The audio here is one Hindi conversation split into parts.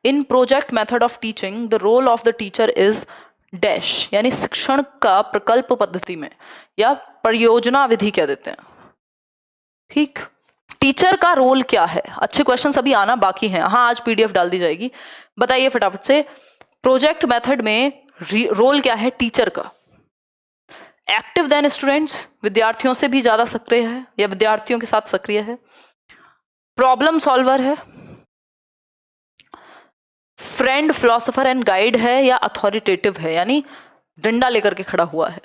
In project method of teaching the role of the teacher is dash, यानी शिक्षण का प्रकल्प पद्धति में या परियोजना विधि कह देते हैं। ठीक, टीचर का रोल क्या है? अच्छे क्वेश्चन अभी आना बाकी हैं। हाँ, आज पीडीएफ डाल दी जाएगी। बताइए फटाफट से, प्रोजेक्ट मेथड में रोल क्या है टीचर का? एक्टिव देन स्टूडेंट्स, विद्यार्थियों से भी ज्यादा सक्रिय है या विद्यार्थियों के साथ सक्रिय है। प्रॉब्लम सॉल्वर है, फ्रेंड फिलोसोफर एंड गाइड है, या अथॉरिटेटिव है, यानी डंडा लेकर के खड़ा हुआ है।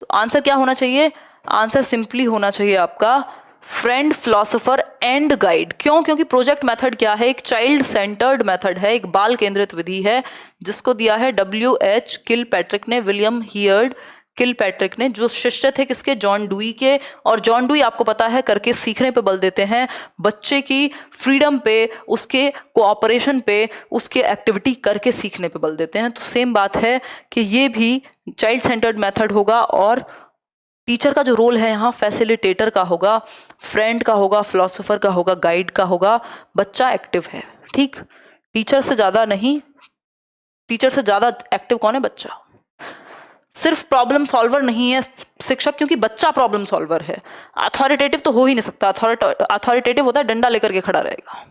तो आंसर क्या होना चाहिए? आंसर सिंपली होना चाहिए आपका फ्रेंड फिलोसोफर एंड गाइड। क्यों? क्योंकि प्रोजेक्ट मेथड क्या है? एक चाइल्ड सेंटर्ड मेथड है, एक बाल केंद्रित विधि है, जिसको दिया है W.H. किलपैट्रिक ने, विलियम हियर्ड किलपैट्रिक ने, जो शिष्य थे किसके? जॉन डुई के। और जॉन डुई आपको पता है करके सीखने पे बल देते हैं, बच्चे की फ्रीडम पे, उसके कोऑपरेशन पे, उसके एक्टिविटी करके सीखने पे बल देते हैं। तो सेम बात है कि ये भी चाइल्ड सेंटर्ड मेथड होगा और टीचर का जो रोल है यहाँ फैसिलिटेटर का होगा, फ्रेंड का होगा, फिलोसोफर का होगा, गाइड का होगा। बच्चा एक्टिव है, ठीक, टीचर से ज्यादा नहीं। टीचर से ज्यादा एक्टिव कौन है? बच्चा। सिर्फ प्रॉब्लम सॉल्वर नहीं है शिक्षक, क्योंकि बच्चा प्रॉब्लम सॉल्वर है। अथॉरिटेटिव तो हो ही नहीं सकता, अथॉरिटेटिव होता है डंडा लेकर के खड़ा रहेगा।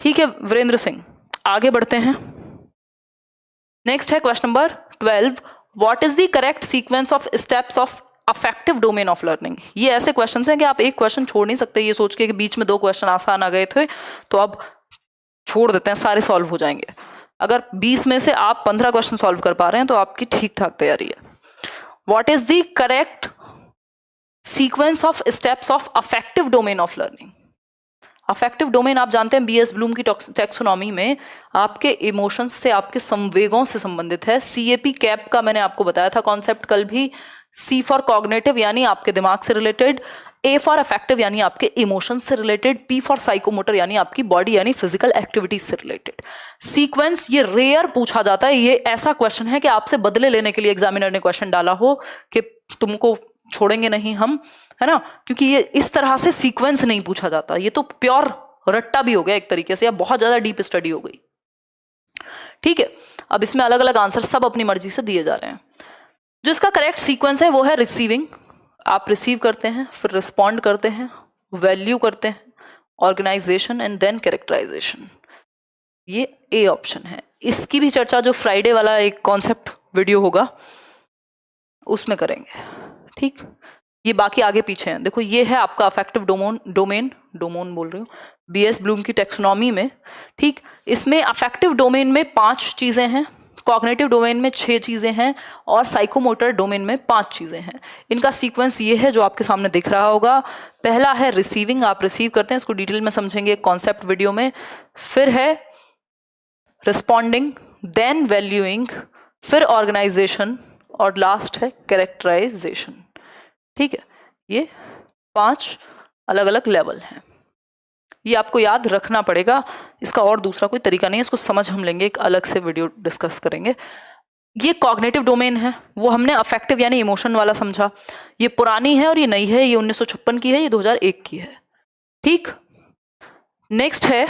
ठीक है वीरेंद्र सिंह, आगे बढ़ते हैं। नेक्स्ट है question number 12, what is the correct sequence of steps of affective domain of learning. ये ऐसे क्वेश्चन हैं कि आप एक क्वेश्चन छोड़ नहीं सकते, ये सोच के कि बीच में 2 क्वेश्चन आसान आ गए थे तो अब छोड़ देते हैं, सारे सॉल्व हो जाएंगे। अगर 20 में से आप 15 क्वेश्चन सॉल्व कर पा रहे हैं तो आपकी ठीक ठाक तैयारी है। What is the correct sequence of steps of affective domain of learning. Affective domain आप जानते हैं बीएस ब्लूम की टैक्सोनॉमी में आपके इमोशंस से, आपके संवेगों से संबंधित है। सीएपी कैप का मैंने आपको बताया था कॉन्सेप्ट कल भी। सी फॉर कॉग्निटिव यानी आपके दिमाग से रिलेटेड, ए फॉर अफेक्टिव यानी आपके इमोशंस से रिलेटेड, पी फॉर साइकोमोटर यानी आपकी बॉडी यानी फिजिकल एक्टिविटीज से रिलेटेड। सीक्वेंस ये रेयर पूछा जाता है, ये ऐसा क्वेश्चन है कि आपसे बदले लेने के लिए एग्जामिनर ने क्वेश्चन डाला हो कि तुमको छोड़ेंगे नहीं हम, है ना, क्योंकि ये इस तरह से सीक्वेंस नहीं पूछा जाता। ये तो प्योर रट्टा भी हो गया एक तरीके से, या बहुत ज्यादा डीप स्टडी हो गई। ठीक है, अब इसमें अलग अलग आंसर सब अपनी मर्जी से दिए जा रहे हैं। जो इसका करेक्ट सीक्वेंस है वो है रिसीविंग, आप रिसीव करते हैं, फिर रिस्पॉन्ड करते हैं, वैल्यू करते हैं, ऑर्गेनाइजेशन एंड देन कैरेक्टराइजेशन। ये ए ऑप्शन है। इसकी भी चर्चा जो फ्राइडे वाला एक कॉन्सेप्ट वीडियो होगा उसमें करेंगे। ठीक, ये बाकी आगे पीछे हैं। देखो ये है आपका अफेक्टिव डोमेन बोल रही हूँ बीएस ब्लूम की टेक्सोनॉमी में। ठीक, इसमें अफेक्टिव डोमेन में 5 चीजें हैं, कॉग्निटिव डोमेन में 6 चीजें हैं और साइकोमोटर डोमेन में 5 चीजें हैं। इनका सीक्वेंस ये है जो आपके सामने दिख रहा होगा। पहला है रिसीविंग, आप रिसीव करते हैं, इसको डिटेल में समझेंगे कॉन्सेप्ट वीडियो में। फिर है रिस्पॉन्डिंग, देन वैल्यूइंग, फिर ऑर्गेनाइजेशन और लास्ट है कैरेक्टराइजेशन। ठीक है, ये 5 अलग अलग लेवल हैं। ये आपको याद रखना पड़ेगा, इसका और दूसरा कोई तरीका नहीं है। इसको समझ हम लेंगे, एक अलग से वीडियो डिस्कस करेंगे। ये कॉग्निटिव डोमेन है, वो हमने अफेक्टिव यानी इमोशन वाला समझा। ये पुरानी है और ये नई है, ये 1956 की है, ये 2001 की है। ठीक, नेक्स्ट है,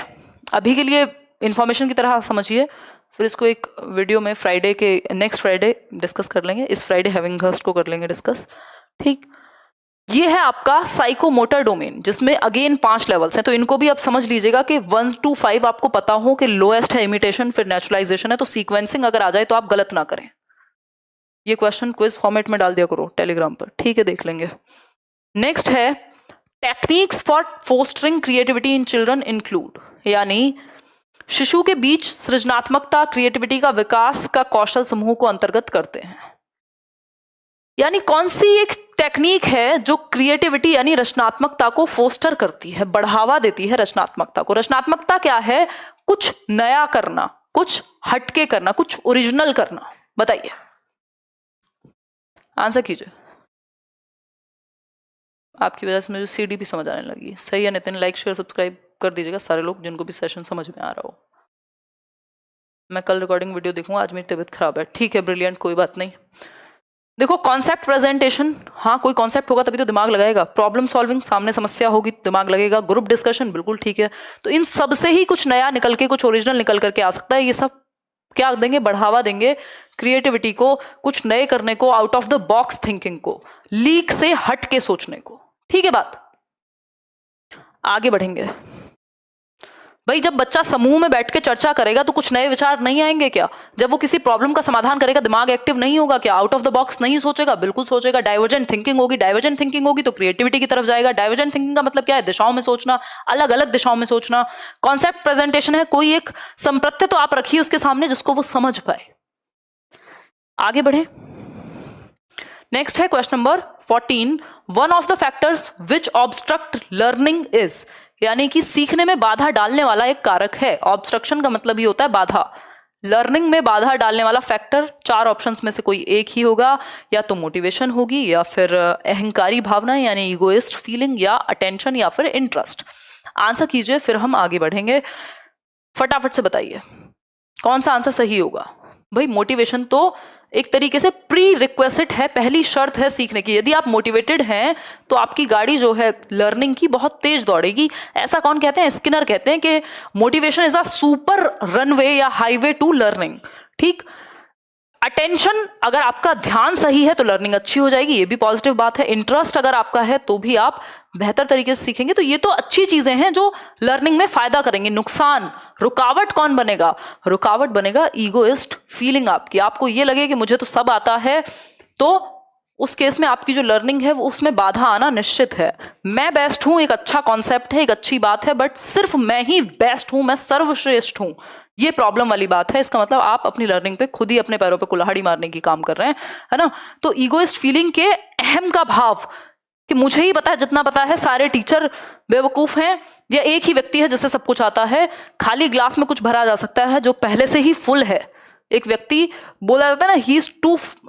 अभी के लिए इंफॉर्मेशन की तरह समझिए, फिर इसको एक वीडियो में फ्राइडे के नेक्स्ट फ्राइडे डिस्कस कर लेंगे। इस फ्राइडे हैविंगहर्स्ट को कर लेंगे डिस्कस। ठीक, ये है आपका साइकोमोटर डोमेन, जिसमें अगेन 5 लेवल्स हैं। तो इनको भी आप समझ लीजिएगा कि 1 to 5 आपको पता हो कि लोएस्ट है इमिटेशन, फिर नेचुरलाइजेशन है। तो सीक्वेंसिंग अगर आ जाए तो आप गलत ना करें। ये क्वेश्चन क्विज फॉर्मेट में डाल दिया करो टेलीग्राम पर, ठीक है, देख लेंगे। नेक्स्ट है techniques for fostering creativity in children include, यानी शिशु के बीच सृजनात्मकता, क्रिएटिविटी का विकास का कौशल समूह को अंतर्गत करते हैं। यानी कौन सी एक टेक्निक है जो क्रिएटिविटी यानी रचनात्मकता को फोस्टर करती है, बढ़ावा देती है रचनात्मकता को। रचनात्मकता क्या है? कुछ नया करना, कुछ हटके करना, कुछ ओरिजिनल करना। बताइए, आंसर कीजिए। आपकी वजह से मुझे सीडीपी समझ आने लगी। सही है नितिन, लाइक शेयर सब्सक्राइब कर दीजिएगा सारे लोग जिनको भी सेशन समझ में आ रहा हो। मैं कल रिकॉर्डिंग वीडियो देखूंगा, आज मेरी तबीयत खराब है। ठीक है, ब्रिलियंट, कोई बात नहीं। देखो कॉन्सेप्ट प्रेजेंटेशन, हाँ कोई कॉन्सेप्ट होगा तभी तो दिमाग लगाएगा। प्रॉब्लम सॉल्विंग, सामने समस्या होगी दिमाग लगेगा। ग्रुप डिस्कशन, बिल्कुल ठीक है। तो इन सब से ही कुछ नया निकल के, कुछ ओरिजिनल निकल करके आ सकता है। ये सब क्या देंगे, बढ़ावा देंगे क्रिएटिविटी को, कुछ नए करने को, out of the box thinking को, लीक से हट के सोचने को। ठीक है बात, आगे बढ़ेंगे। भाई जब बच्चा समूह में बैठ के चर्चा करेगा तो कुछ नए विचार नहीं आएंगे क्या? जब वो किसी प्रॉब्लम का समाधान करेगा दिमाग एक्टिव नहीं होगा क्या? आउट ऑफ द बॉक्स नहीं सोचेगा? बिल्कुल सोचेगा। डाइवर्जेंट थिंकिंग होगी, डाइवर्जेंट थिंकिंग होगी तो क्रिएटिविटी की तरफ जाएगा। डाइवर्जेंट थिंकिंग का मतलब क्या है? दिशाओं में सोचना, अलग अलग दिशाओं में सोचना। कॉन्सेप्ट प्रेजेंटेशन है, कोई एक संप्रत्य तो आप रखिए उसके सामने जिसको वो समझ पाए। आगे बढ़े, नेक्स्ट है question number 14। One of the factors which obstruct learning is, यानी कि सीखने में बाधा डालने वाला एक कारक है। ऑब्स्ट्रक्शन का मतलब ही होता है बाधा। लर्निंग में बाधा डालने वाला फैक्टर 4 ऑप्शंस में से कोई एक ही होगा, या तो मोटिवेशन होगी, या फिर अहंकारी भावना यानी इगोइस्ट फीलिंग, या अटेंशन, या फिर इंटरेस्ट। आंसर कीजिए, फिर हम आगे बढ़ेंगे। फटाफट से बताइए कौन सा आंसर सही होगा। भाई मोटिवेशन तो एक तरीके से प्री रिक्वेस्ट है, पहली शर्त है सीखने की। यदि आप मोटिवेटेड हैं तो आपकी गाड़ी जो है लर्निंग की बहुत तेज दौड़ेगी। ऐसा कौन कहते हैं? स्किनर कहते हैं कि motivation is a super runway या हाईवे टू लर्निंग। ठीक, अटेंशन, अगर आपका ध्यान सही है तो लर्निंग अच्छी हो जाएगी, ये भी पॉजिटिव बात है। इंटरेस्ट अगर आपका है तो भी आप बेहतर तरीके से सीखेंगे। तो ये तो अच्छी चीजें हैं जो लर्निंग में फायदा करेंगे। नुकसान, रुकावट कौन बनेगा? रुकावट बनेगा ईगोइस्ट फीलिंग आपकी। आपको ये लगे कि मुझे तो सब आता है, तो उस केस में आपकी जो लर्निंग है वो उसमें बाधा आना निश्चित है। मैं बेस्ट हूं एक अच्छा कॉन्सेप्ट है, एक अच्छी बात है, बट सिर्फ मैं ही बेस्ट हूं, मैं सर्वश्रेष्ठ हूं, ये प्रॉब्लम वाली बात है। इसका मतलब आप अपनी लर्निंग पे खुद ही अपने पैरों पे कुल्हाड़ी मारने की काम कर रहे हैं, है ना। तो ईगोइस्ट फीलिंग के अहम का भाव कि मुझे ही पता है, जितना पता है, सारे टीचर बेवकूफ हैं, या एक ही व्यक्ति है जिससे सब कुछ आता है। खाली ग्लास में कुछ भरा जा सकता है जो पहले से ही फुल है। एक व्यक्ति बोला जाता है ना,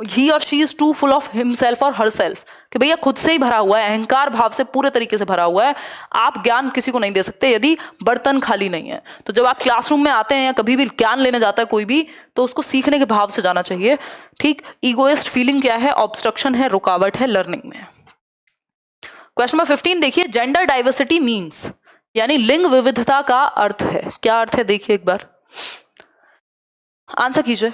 ही और she is too full of himself और हरसेल्फ, कि भैया खुद से ही भरा हुआ है, अहंकार भाव से पूरे तरीके से भरा हुआ है। आप ज्ञान किसी को नहीं दे सकते यदि बर्तन खाली नहीं है। तो जब आप क्लासरूम में आते हैं या कभी भी ज्ञान लेने जाता है कोई भी, तो उसको सीखने के भाव से जाना चाहिए। ठीक, ईगोइस्ट फीलिंग क्या है? ऑब्स्ट्रक्शन है, रुकावट है लर्निंग में। क्वेश्चन नंबर 15 देखिए, जेंडर डाइवर्सिटी मीन्स, यानी लिंग विविधता का अर्थ है। क्या अर्थ है देखिए एक बार, आंसर कीजिए।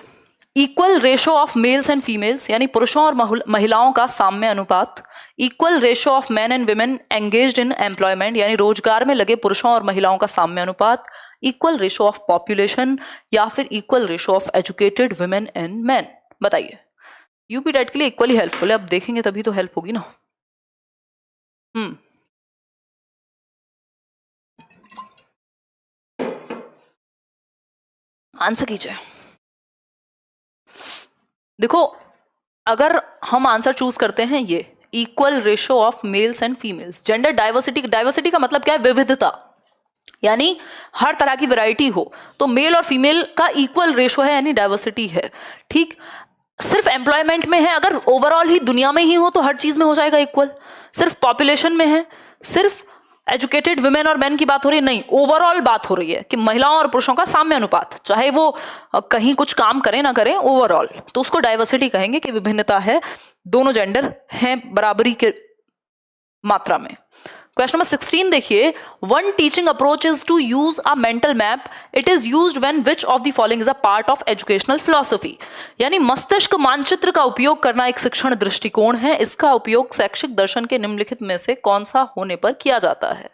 Equal ratio of males and females, यानी पुरुषों और महिलाओं का साम्य अनुपात। Equal ratio of man and women engaged in employment, यानी रोजगार में लगे पुरुषों और महिलाओं का साम्य अनुपात। इक्वल रेशो ऑफ पॉपुलेशन, या फिर equal ratio of educated women and man. बताइए, यूपी टेट के लिए इक्वली हेल्पफुल है। अब देखेंगे तभी तो हेल्प होगी ना। आंसर कीजिए। देखो, अगर हम आंसर चूज करते हैं ये equal ratio of males and females, gender diversity, diversity का मतलब क्या है? विविधता, यानी हर तरह की वैरायटी हो, तो मेल और फीमेल का इक्वल रेशो है, यानी डाइवर्सिटी है। ठीक, सिर्फ एम्प्लॉयमेंट में है, अगर ओवरऑल ही दुनिया में ही हो तो हर चीज में हो जाएगा इक्वल। सिर्फ पॉपुलेशन में है, सिर्फ एजुकेटेड वुमेन और मेन की बात हो रही है, नहीं, ओवरऑल बात हो रही है कि महिलाओं और पुरुषों का साम्य अनुपात, चाहे वो कहीं कुछ काम करें ना करें, ओवरऑल, तो उसको डाइवर्सिटी कहेंगे कि विभिन्नता है, दोनों जेंडर हैं बराबरी के मात्रा में। क्वेश्चन नंबर 16 देखिए, one teaching approach is to use a mental map. It is used when which of the following is a part of educational philosophy, यानी मस्तिष्क मानचित्र का उपयोग करना एक शिक्षण दृष्टिकोण है। इसका उपयोग शैक्षिक दर्शन के निम्नलिखित में से कौन सा होने पर किया जाता है?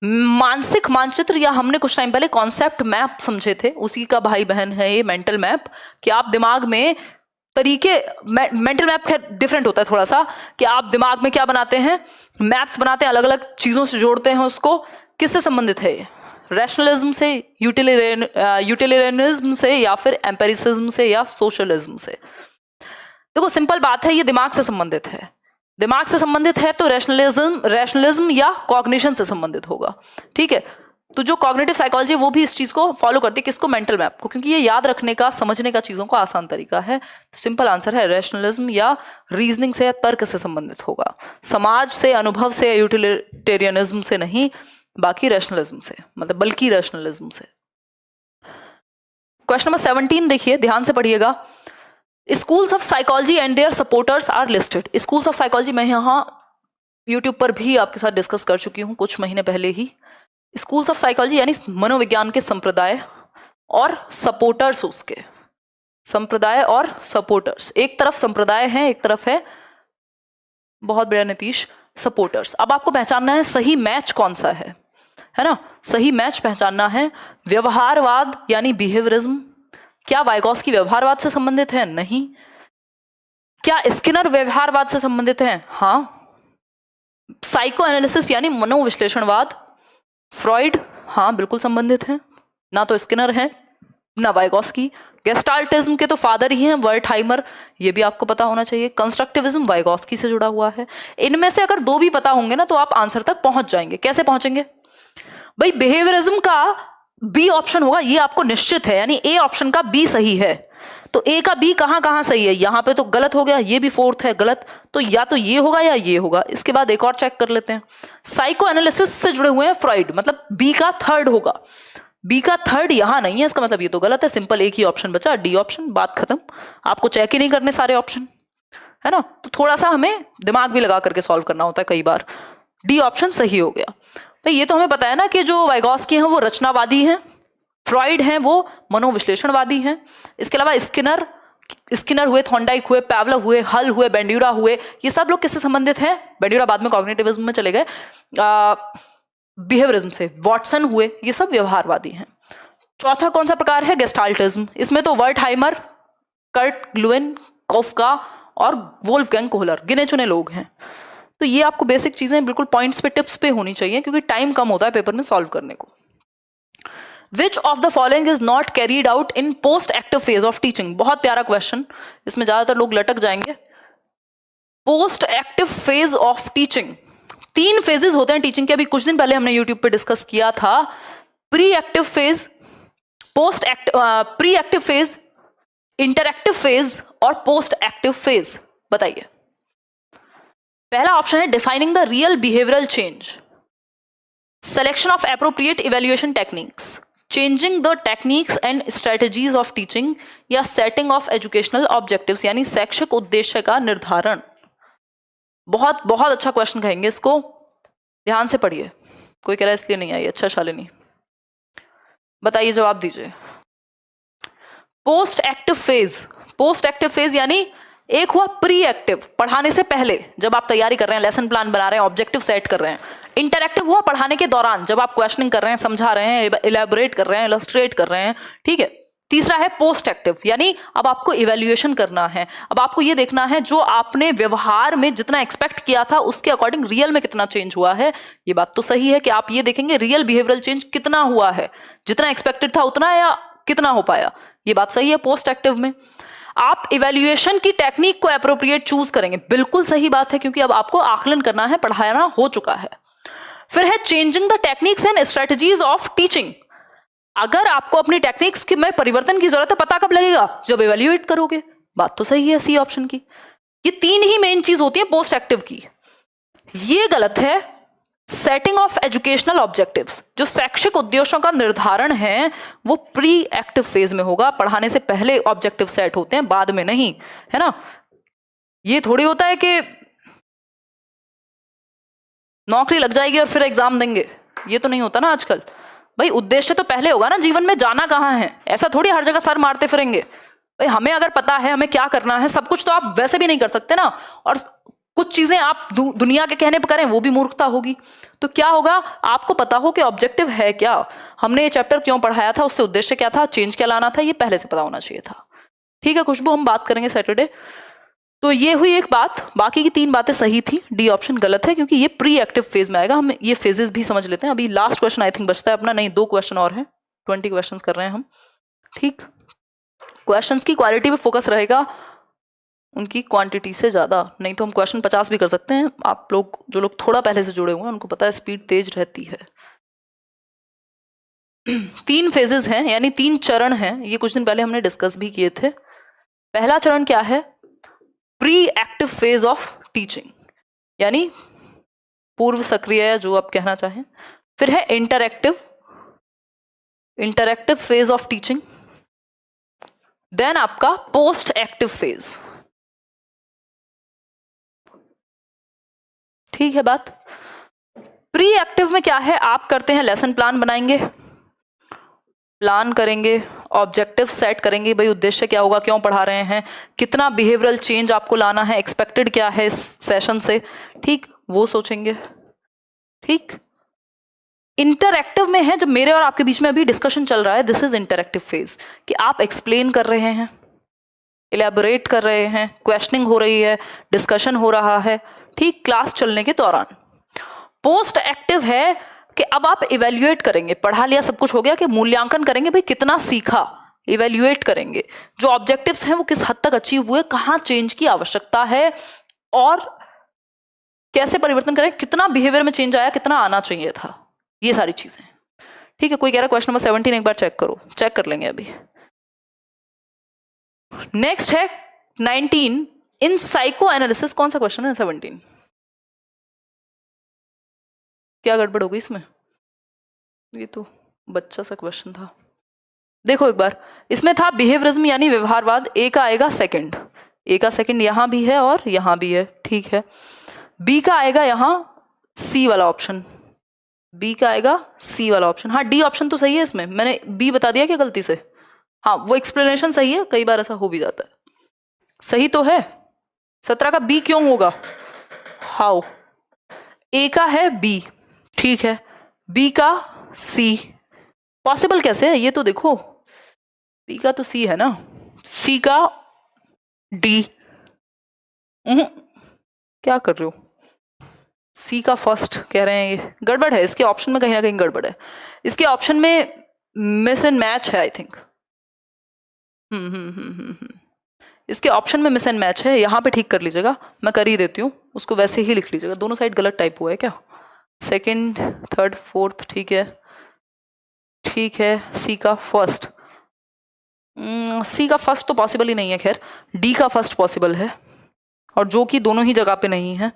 मानसिक मानचित्र, या हमने कुछ टाइम पहले कॉन्सेप्ट मैप समझे थे, उसी का भाई बहन है ये मेंटल मैप, कि आप दिमाग में तरीके, मेंटल मैप खैर डिफरेंट होता है थोड़ा सा, कि आप दिमाग में क्या बनाते हैं, मैप्स बनाते हैं, अलग अलग चीजों से जोड़ते हैं उसको। किससे संबंधित है ये? रैशनलिज्म से, यूटिलिटेरियनिज्म से, या फिर एम्पेरिसिज्म से, या सोशलिज्म से? देखो सिंपल बात है, ये दिमाग से संबंधित है। दिमाग से संबंधित है तो रैशनलिज्म या कॉग्निशन से संबंधित होगा। ठीक है, तो जो कॉग्निटिव साइकोलॉजी वो भी इस चीज को फॉलो करती है, किसको? मेंटल मैप को, क्योंकि ये याद रखने का, समझने का चीजों का आसान तरीका है। तो सिंपल आंसर है रैशनलिज्म या रीजनिंग से या तर्क से संबंधित होगा, समाज से, अनुभव से, यूटिलिटेरियनिज्म से नहीं, बाकी रैशनलिज्म से, मतलब बल्कि रैशनलिज्म से। क्वेश्चन नंबर 17 देखिए, ध्यान से पढ़िएगा। Schools of psychology and their supporters are listed. Schools of psychology मैं यहाँ यूट्यूब पर भी आपके साथ डिस्कस कर चुकी हूँ कुछ महीने पहले ही। स्कूल्स ऑफ साइकोलॉजी यानी मनोविज्ञान के संप्रदाय और सपोर्टर्स, उसके संप्रदाय और सपोर्टर्स। एक तरफ संप्रदाय है, एक तरफ है, बहुत बढ़िया नीतीश, सपोर्टर्स। अब आपको पहचानना है सही मैच कौन सा है ना? सही मैच पहचानना है। व्यवहारवाद यानी बिहेवियरिज्म, क्या वाइगॉस्की व्यवहारवाद से संबंधित है? नहीं। क्या स्किनर व्यवहारवाद से संबंधित है? हाँ। साइको एनालिसिस यानी मनोविश्लेषणवाद, फ्रॉइड, हाँ बिल्कुल संबंधित है। ना तो स्किनर है ना वाइगॉस्की। गेस्टाल्टिज्म के तो फादर ही हैं वर्टहाइमर, ये भी आपको पता होना चाहिए। कंस्ट्रक्टिविज्म वाइगॉस्की से जुड़ा हुआ है। इनमें से अगर दो भी पता होंगे ना तो आप आंसर तक पहुंच जाएंगे। कैसे पहुंचेंगे भाई? बिहेवियरिज्म का बी ऑप्शन होगा, ये आपको निश्चित है, यानी ए ऑप्शन का बी सही है। तो ए का बी कहां कहां सही है? यहां पे तो गलत हो गया, ये भी फोर्थ है गलत, तो या तो ये होगा या ये होगा। इसके बाद एक और चेक कर लेते हैं। साइको एनालिसिस से जुड़े हुए हैं फ्रॉइड, मतलब बी का थर्ड होगा। बी का थर्ड यहां नहीं है, इसका मतलब ये तो गलत है। सिंपल एक ही ऑप्शन बचा, डी ऑप्शन, बात खत्म। आपको चेक ही नहीं करने सारे ऑप्शन, है ना? तो थोड़ा सा हमें दिमाग भी लगा करके सॉल्व करना होता है कई बार। डी ऑप्शन सही हो गया। तो ये तो हमें पता है ना कि जो वाइगॉस्की हैं वो रचनावादी हैं, फ्रॉइड हैं वो मनोविश्लेषणवादी हैं। इसके अलावा स्किनर हुए, थॉर्नडाइक हुए, पावलोव हुए, हल हुए, बेंड्यूरा हुए, ये सब लोग किससे संबंधित हैं? बेंड्यूरा बाद में कॉग्निटिविज्म में चले गए, बिहेवियरिज्म से। वॉटसन हुए, ये सब व्यवहारवादी हैं। चौथा कौन सा प्रकार है? गेस्टाल्टिज्म। इसमें तो वर्टहाइमर, कर्ट लुएन, कॉफका और वोल्फगैंग कोहलर गिने चुने लोग हैं। तो ये आपको बेसिक चीजें बिल्कुल पॉइंट्स पे, टिप्स पे होनी चाहिए, क्योंकि टाइम कम होता है पेपर में सॉल्व करने को। Which of the following is not carried out in post active phase of teaching? बहुत प्यारा क्वेश्चन, इसमें ज्यादातर लोग लटक जाएंगे। Post active phase of teaching, 3 phases होते हैं टीचिंग के, अभी कुछ दिन पहले हमने यूट्यूब पे डिस्कस किया था। Pre active phase, pre active phase, interactive phase और पोस्ट एक्टिव फेज। बताइए। पहला ऑप्शन है defining the real behavioural change, selection of appropriate evaluation techniques, changing the techniques and strategies of teaching, या setting of educational objectives यानी शैक्षिक उद्देश्य का निर्धारण। बहुत बहुत अच्छा क्वेश्चन कहेंगे इसको, ध्यान से पढ़िए। कोई कह रहा है इसलिए नहीं आई, अच्छा शालिनी बताइए, जवाब दीजिए। Post active phase, post active phase यानी एक हुआ प्री एक्टिव, पढ़ाने से पहले जब आप तैयारी कर रहे हैं, लेसन प्लान बना रहे हैं, ऑब्जेक्टिव सेट कर रहे हैं। इंटरएक्टिव हुआ पढ़ाने के दौरान, जब आप क्वेश्चनिंग कर रहे हैं, समझा रहे हैं, इलेबोरेट कर रहे हैं, इलस्ट्रेट कर रहे हैं, ठीक है। तीसरा है पोस्ट एक्टिव, यानी अब आपको इवैल्यूएशन करना है। अब आपको ये देखना है जो आपने व्यवहार में जितना एक्सपेक्ट किया था उसके अकॉर्डिंग रियल में कितना चेंज हुआ है। ये बात तो सही है कि आप ये देखेंगे रियल बिहेवियरल चेंज कितना हुआ है, जितना एक्सपेक्टेड था उतना या कितना हो पाया, ये बात सही है। पोस्ट एक्टिव में आप इवैल्यूएशन की टेक्निक को एप्रोप्रिएट चूज करेंगे, बिल्कुल सही बात है, क्योंकि अब आपको आकलन करना है, पढ़ाना हो चुका है। फिर है changing the techniques and strategies of teaching. अगर आपको अपनी टेक्निक्स में परिवर्तन की जरूरत है, पता कब लगेगा? जब इवैल्यूएट करोगे। बात तो सही है सी ऑप्शन की। ये 3 ही मेन चीज होती है पोस्ट एक्टिव की। ये गलत है। सेटिंग ऑफ एजुकेशनल ऑब्जेक्टिव्स, जो शैक्षिक उद्देश्यों का निर्धारण है वो प्री एक्टिव फेज में होगा। पढ़ाने से पहले ऑब्जेक्टिव सेट होते हैं, बाद में नहीं, है ना। ये थोड़ी होता है कि नौकरी लग जाएगी और फिर एग्जाम देंगे, ये तो नहीं होता ना आजकल। भाई उद्देश्य तो पहले होगा ना, जीवन में जाना कहाँ है। ऐसा थोड़ी हर जगह सर मारते फिरेंगे। भाई हमें अगर पता है हमें क्या करना है, सब कुछ तो आप वैसे भी नहीं कर सकते ना। और कुछ चीजें आप दुनिया के कहने पर करें वो भी मूर्खता होगी। तो क्या होगा, आपको पता हो कि ऑब्जेक्टिव है क्या, हमने ये चैप्टर क्यों पढ़ाया था, उससे उद्देश्य क्या था, चेंज क्या लाना था, ये पहले से पता होना चाहिए था। ठीक है खुशबू, हम बात करेंगे सैटरडे। तो ये हुई एक बात, बाकी की 3 बातें सही थी। डी ऑप्शन गलत है क्योंकि ये प्री एक्टिव फेज में आएगा। हम ये फेजेस भी समझ लेते हैं। अभी लास्ट क्वेश्चन आई थिंक बचता है अपना, नहीं 2 क्वेश्चन और हैं, 20 क्वेश्चन कर रहे हैं हम। ठीक, क्वेश्चंस की क्वालिटी पे फोकस रहेगा, उनकी क्वांटिटी से ज्यादा नहीं। तो हम क्वेश्चन 50 भी कर सकते हैं। आप लोग जो लोग थोड़ा पहले से जुड़े हुए हैं उनको पता है स्पीड तेज रहती है। 3 फेजेस हैं, यानी 3 चरण हैं। ये कुछ दिन पहले हमने डिस्कस भी किए थे। पहला चरण क्या है? Pre active phase of teaching, यानी पूर्व सक्रिय, जो आप कहना चाहें। फिर है interactive phase of teaching, then आपका पोस्ट एक्टिव फेज। ठीक है बात। प्री एक्टिव में क्या है, आप करते हैं लेसन प्लान बनाएंगे, प्लान करेंगे, ऑब्जेक्टिव सेट करेंगे, भाई उद्देश्य क्या होगा, क्यों पढ़ा रहे हैं, कितना बिहेवियरल चेंज आपको लाना है, एक्सपेक्टेड क्या है इस सेशन से, ठीक, वो सोचेंगे। ठीक, इंटरएक्टिव में है, जब मेरे और आपके बीच में अभी डिस्कशन चल रहा है, दिस इज इंटरएक्टिव फेज, कि आप एक्सप्लेन कर रहे हैं, इलेबोरेट कर रहे हैं, क्वेश्चनिंग हो रही है, डिस्कशन हो रहा है, ठीक, क्लास चलने के दौरान। पोस्ट एक्टिव है कि अब आप इवेल्युएट करेंगे, पढ़ा लिया सब कुछ हो गया, कि मूल्यांकन करेंगे, भाई कितना सीखा, इवेल्युएट करेंगे, जो ऑब्जेक्टिव्स हैं वो किस हद तक अचीव हुए, कहां चेंज की आवश्यकता है और कैसे परिवर्तन करें, कितना बिहेवियर में चेंज आया, कितना आना चाहिए था, ये सारी चीजें। ठीक है, कोई कह रहा है क्वेश्चन नंबर 17 एक बार चेक करो, चेक कर लेंगे अभी। नेक्स्ट है 19, इन साइको एनालिसिस, कौन सा क्वेश्चन है 17? क्या गड़बड़ हो गई इसमें, ये तो बच्चा सा क्वेश्चन था। देखो एक बार, इसमें था बिहेवियरिज्म यानी व्यवहारवाद, ए का आएगा सेकंड, ए का सेकंड यहां भी है और यहां भी है, ठीक है। बी का आएगा यहां सी वाला ऑप्शन, बी का आएगा सी वाला ऑप्शन, हाँ डी ऑप्शन तो सही है, इसमें मैंने बी बता दिया क्या गलती से, हाँ वो एक्सप्लेनेशन सही है, कई बार ऐसा हो भी जाता है, सही तो है। 17 का बी क्यों होगा, हाउ, ए का है बी, ठीक है, बी का सी, पॉसिबल कैसे है ये तो देखो, बी का तो सी है ना, सी का डी, क्या कर रहे हो, सी का फर्स्ट कह रहे हैं, ये गड़बड़ है, इसके ऑप्शन में कहीं ना कहीं गड़बड़ है, इसके ऑप्शन में मिस एंड मैच है आई थिंक, इसके ऑप्शन में मिस एंड मैच है, यहां पे ठीक कर लीजिएगा, मैं कर ही देती हूँ, उसको वैसे ही लिख लीजिएगा, दोनों साइड गलत टाइप हुआ है क्या, सेकंड थर्ड फोर्थ, ठीक है, ठीक है, सी का फर्स्ट, सी का फर्स्ट तो पॉसिबल ही नहीं है, खैर डी का फर्स्ट पॉसिबल है, और जो कि दोनों ही जगह पे नहीं है,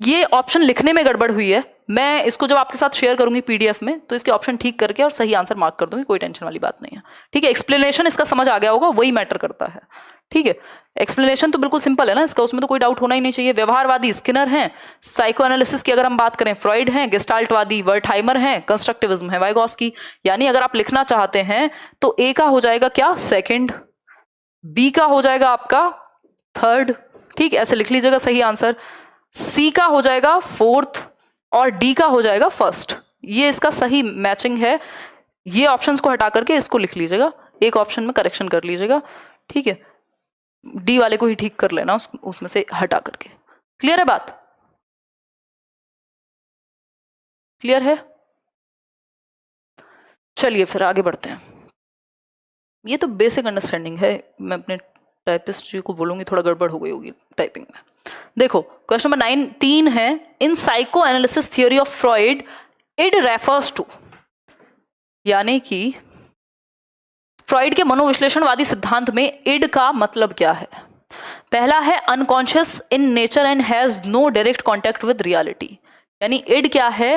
ये ऑप्शन लिखने में गड़बड़ हुई है, मैं इसको जब आपके साथ शेयर करूंगी पीडीएफ में तो इसके ऑप्शन ठीक करके और सही आंसर मार्क कर दूंगी, कोई टेंशन वाली बात नहीं है, ठीक है। एक्सप्लेनेशन इसका समझ आ गया होगा, वही मैटर करता है, ठीक है, एक्सप्लेनेशन तो बिल्कुल सिंपल है ना इसका, उसमें तो कोई डाउट होना ही नहीं चाहिए। व्यवहारवादी स्किनर हैं, साइको एनालिसिस की अगर हम बात करें फ्रॉइड हैं, गेस्टाल्टवादी वर्टहाइमर हैं, कंस्ट्रक्टिविज्म है वाइगोस्की, यानी अगर आप लिखना चाहते हैं तो ए का हो जाएगा क्या सेकंड, बी का हो जाएगा आपका थर्ड, ठीक, ऐसे लिख लीजिएगा सही आंसर, सी का हो जाएगा फोर्थ और डी का हो जाएगा फर्स्ट, ये इसका सही मैचिंग है। ये ऑप्शंस को हटा करके इसको लिख लीजिएगा, एक ऑप्शन में करेक्शन कर लीजिएगा, ठीक है, डी वाले को ही ठीक कर लेना उसमें से हटा करके। क्लियर है बात, क्लियर है, चलिए फिर आगे बढ़ते हैं। ये तो बेसिक अंडरस्टैंडिंग है, मैं अपने टाइपिस्ट जी को बोलूंगी थोड़ा गड़बड़ हो गई होगी टाइपिंग में। देखो क्वेश्चन नंबर 19 है, in psychoanalysis theory of Freud it refers to, यानी कि फ्रॉइड के मनोविश्लेषणवादी सिद्धांत में इड का मतलब क्या है। पहला है unconscious in nature and has no direct contact with reality, यानी इड क्या है,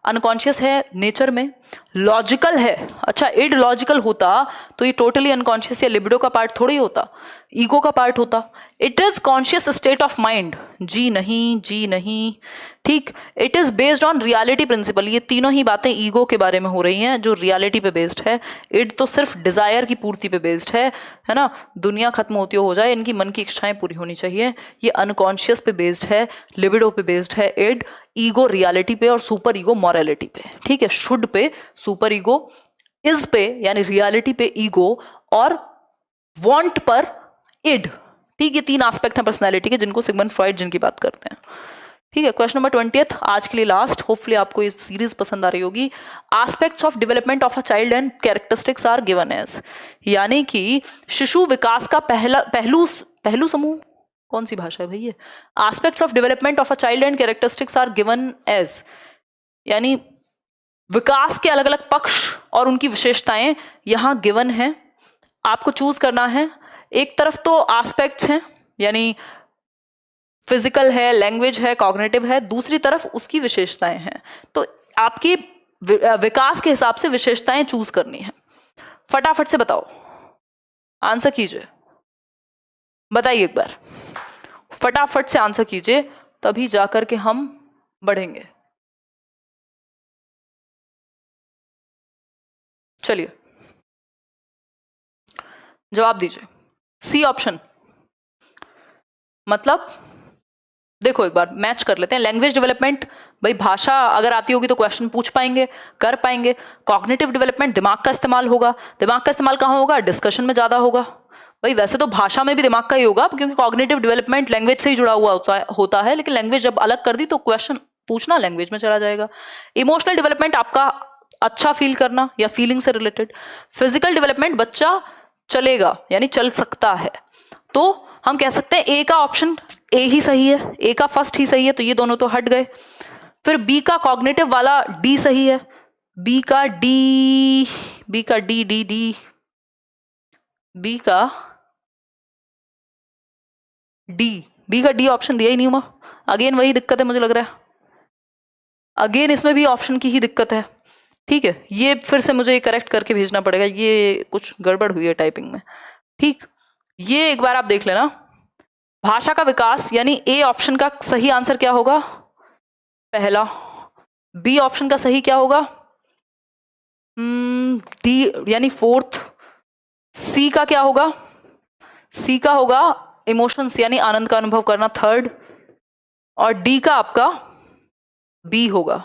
अनकॉन्शियस है नेचर में, लॉजिकल है, अच्छा इड लॉजिकल होता तो ये टोटली अनकॉन्शियस या लिबिडो का पार्ट थोड़ी होता, ईगो का पार्ट होता। It is conscious state of mind, जी नहीं, जी नहीं, ठीक, it is based on reality principle, ये तीनों ही बातें ईगो के बारे में हो रही हैं जो रियलिटी पे बेस्ड है। इड तो सिर्फ डिजायर की पूर्ति पे बेस्ड है ना, दुनिया खत्म होती हो जाए, इनकी मन की इच्छाएं पूरी होनी चाहिए, ये अनकॉन्शियस पे बेस्ड है, लिबिडो पे बेस्ड है इड, ईगो रियलिटी पे और सुपर ईगो मॉरलिटी पे, ठीक है, should pay super ego, is पे यानी रियलिटी पे ईगो और वांट पर इड, ठीक, ये तीन एस्पेक्ट हैं पर्सनालिटी के जिनको सिगमंड फ्रॉइड जिनकी बात करते हैं, ठीक है। क्वेश्चन नंबर 20 आज के लिए लास्ट, होपफुली आपको ये सीरीज पसंद आ रही होगी। Aspects of development of a child and characteristics are given as, यानी कि शिशु विकास का पहलू समूह, कौन सी भाषा है भैया, aspects of development of a child and characteristics are given as, यानी विकास के अलग अलग पक्ष और उनकी विशेषताएं यहां गिवन है, आपको चूज करना है। एक तरफ तो एस्पेक्ट्स हैं यानी फिजिकल है, लैंग्वेज है, कॉग्निटिव है, दूसरी तरफ उसकी विशेषताएं हैं, तो आपकी विकास के हिसाब से विशेषताएं चूज करनी है। फटाफट से बताओ आंसर कीजिए, बताइए एक बार, फटाफट से आंसर कीजिए, तभी जाकर के हम बढ़ेंगे। चलिए जवाब दीजिए। सी ऑप्शन, मतलब देखो एक बार मैच कर लेते हैं। लैंग्वेज डेवलपमेंट, भाई भाषा अगर आती होगी तो क्वेश्चन पूछ पाएंगे, कर पाएंगे। कॉग्निटिव डेवलपमेंट, दिमाग का इस्तेमाल होगा। दिमाग का इस्तेमाल कहाँ होगा? डिस्कशन में ज्यादा होगा। भाई वैसे तो भाषा में भी दिमाग का ही होगा, क्योंकि कॉग्निटिव डेवलपमेंट लैंग्वेज से ही जुड़ा हुआ होता है, लेकिन लैंग्वेज जब अलग कर दी तो क्वेश्चन पूछना लैंग्वेज में चला जाएगा। इमोशनल डेवलपमेंट आपका अच्छा फील करना या फीलिंग से रिलेटेड। फिजिकल डेवलपमेंट बच्चा चलेगा यानी चल सकता है, तो हम कह सकते हैं ए का ऑप्शन ए ही सही है, ए का फर्स्ट ही सही है, तो ये दोनों तो हट गए। फिर बी का कॉग्निटिव वाला डी सही है, बी का डी बी का डी डी डी बी का डी बी का डी ऑप्शन दिया ही नहीं हुआ। अगेन वही दिक्कत है, मुझे लग रहा है अगेन इसमें भी ऑप्शन की ही दिक्कत है। ठीक है, ये फिर से मुझे करेक्ट करके भेजना पड़ेगा, ये कुछ गड़बड़ हुई है टाइपिंग में। ठीक, ये एक बार आप देख लेना। भाषा का विकास यानी ए ऑप्शन का सही आंसर क्या होगा? पहला। बी ऑप्शन का सही क्या होगा? डी यानी फोर्थ। सी का क्या होगा? सी का होगा इमोशंस यानी आनंद का अनुभव करना, थर्ड। और डी का आपका बी होगा।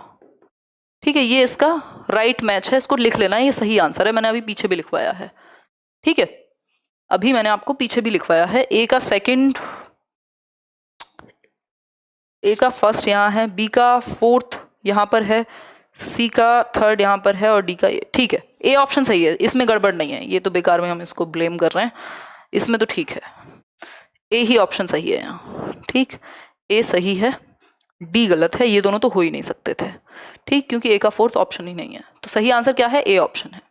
ठीक है, ये इसका राइट मैच है, इसको लिख लेना, ये सही आंसर है। मैंने अभी पीछे भी लिखवाया है। ठीक है, अभी मैंने आपको पीछे भी लिखवाया है। ए का सेकंड, ए का फर्स्ट यहाँ है, बी का फोर्थ यहाँ पर है, सी का थर्ड यहाँ पर है और डी का ये। ठीक है, ए ऑप्शन सही है, इसमें गड़बड़ नहीं है। ये तो बेकार में हम इसको ब्लेम कर रहे हैं, इसमें तो ठीक है, ए ही ऑप्शन सही है यहाँ। ठीक, ए सही है, डी गलत है, ये दोनों तो हो ही नहीं सकते थे। ठीक, क्योंकि ए का फोर्थ ऑप्शन ही नहीं है, तो सही आंसर क्या है? ए ऑप्शन है।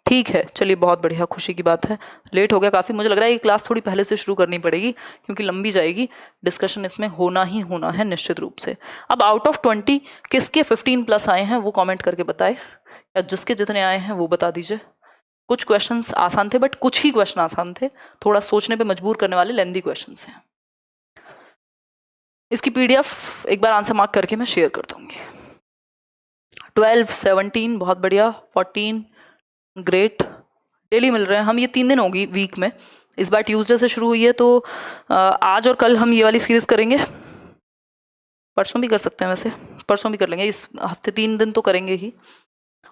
ठीक है, चलिए बहुत बढ़िया, खुशी की बात है। लेट हो गया काफ़ी, मुझे लग रहा है ये क्लास थोड़ी पहले से शुरू करनी पड़ेगी, क्योंकि लंबी जाएगी। डिस्कशन इसमें होना ही होना है निश्चित रूप से। अब आउट ऑफ 20 किसके 15+ आए हैं वो कमेंट करके बताए, या जिसके जितने आए हैं वो बता दीजिए। कुछ क्वेश्चंस आसान थे, बट कुछ ही क्वेश्चन आसान थे, थोड़ा सोचने पर मजबूर करने वाले लेंदी क्वेश्चन हैं। इसकी PDF एक बार आंसर मार्क करके मैं शेयर कर दूंगी। 12, 17 बहुत बढ़िया, 14 ग्रेट। डेली मिल रहे हैं हम, ये 3 दिन होगी वीक में। इस बार ट्यूसडे से शुरू हुई है, तो आज और कल हम ये वाली सीरीज करेंगे। परसों भी कर सकते हैं, वैसे परसों भी कर लेंगे, इस हफ्ते 3 दिन तो करेंगे ही।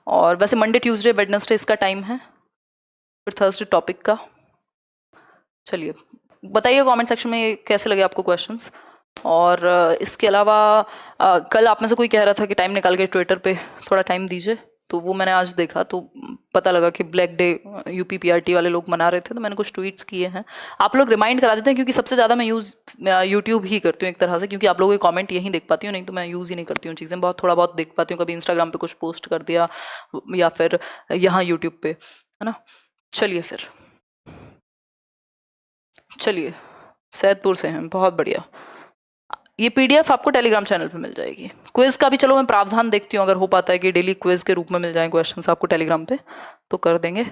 और वैसे मंडे, ट्यूसडे, वेडनेसडे इसका टाइम है, फिर थर्सडे टॉपिक का। चलिए बताइए कमेंट सेक्शन में कैसे लगे आपको क्वेश्चंस। और इसके अलावा कल आप में से कोई कह रहा था कि टाइम निकाल के ट्विटर पे थोड़ा टाइम दीजिए, तो वो मैंने आज देखा, तो पता लगा कि ब्लैक डे UPPRT वाले लोग मना रहे थे, तो मैंने कुछ ट्वीट्स किए हैं। आप लोग रिमाइंड करा देते हैं, क्योंकि सबसे ज़्यादा मैं यूज़ यूट्यूब ही करती हूँ एक तरह से, क्योंकि आप लोगों के कमेंट यहीं देख पाती हूँ, नहीं तो मैं यूज़ ही नहीं करती हूँ चीज़ें। बहुत थोड़ा बहुत देख पाती हूँ, कभी इंस्टाग्राम पे कुछ पोस्ट कर दिया, या फिर यहाँ यूट्यूब पे, है ना। चलिए फिर, चलिए सैदपुर से हैं, बहुत बढ़िया। ये PDF आपको टेलीग्राम चैनल पे मिल जाएगी। क्विज का भी चलो मैं प्रावधान देखती हूँ, अगर हो पाता है कि डेली क्विज के रूप में मिल जाए क्वेश्चंस आपको टेलीग्राम पे, तो कर देंगे।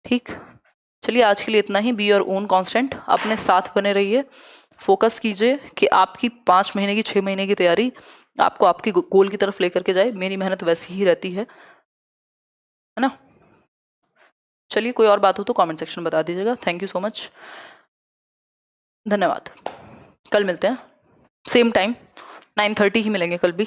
ठीक, चलिए आज के लिए इतना ही। बी योर ओन कांस्टेंट, अपने साथ बने रहिए, फोकस कीजिए कि आपकी 5 महीने की 6 महीने की तैयारी आपको आपकी गोल की तरफ लेकर के जाए। मेरी मेहनत वैसी ही रहती है ना। चलिए कोई और बात हो तो कमेंट सेक्शन में बता दीजिएगा। थैंक यू सो मच, धन्यवाद। कल मिलते हैं सेम टाइम, 9:30 ही मिलेंगे कल भी।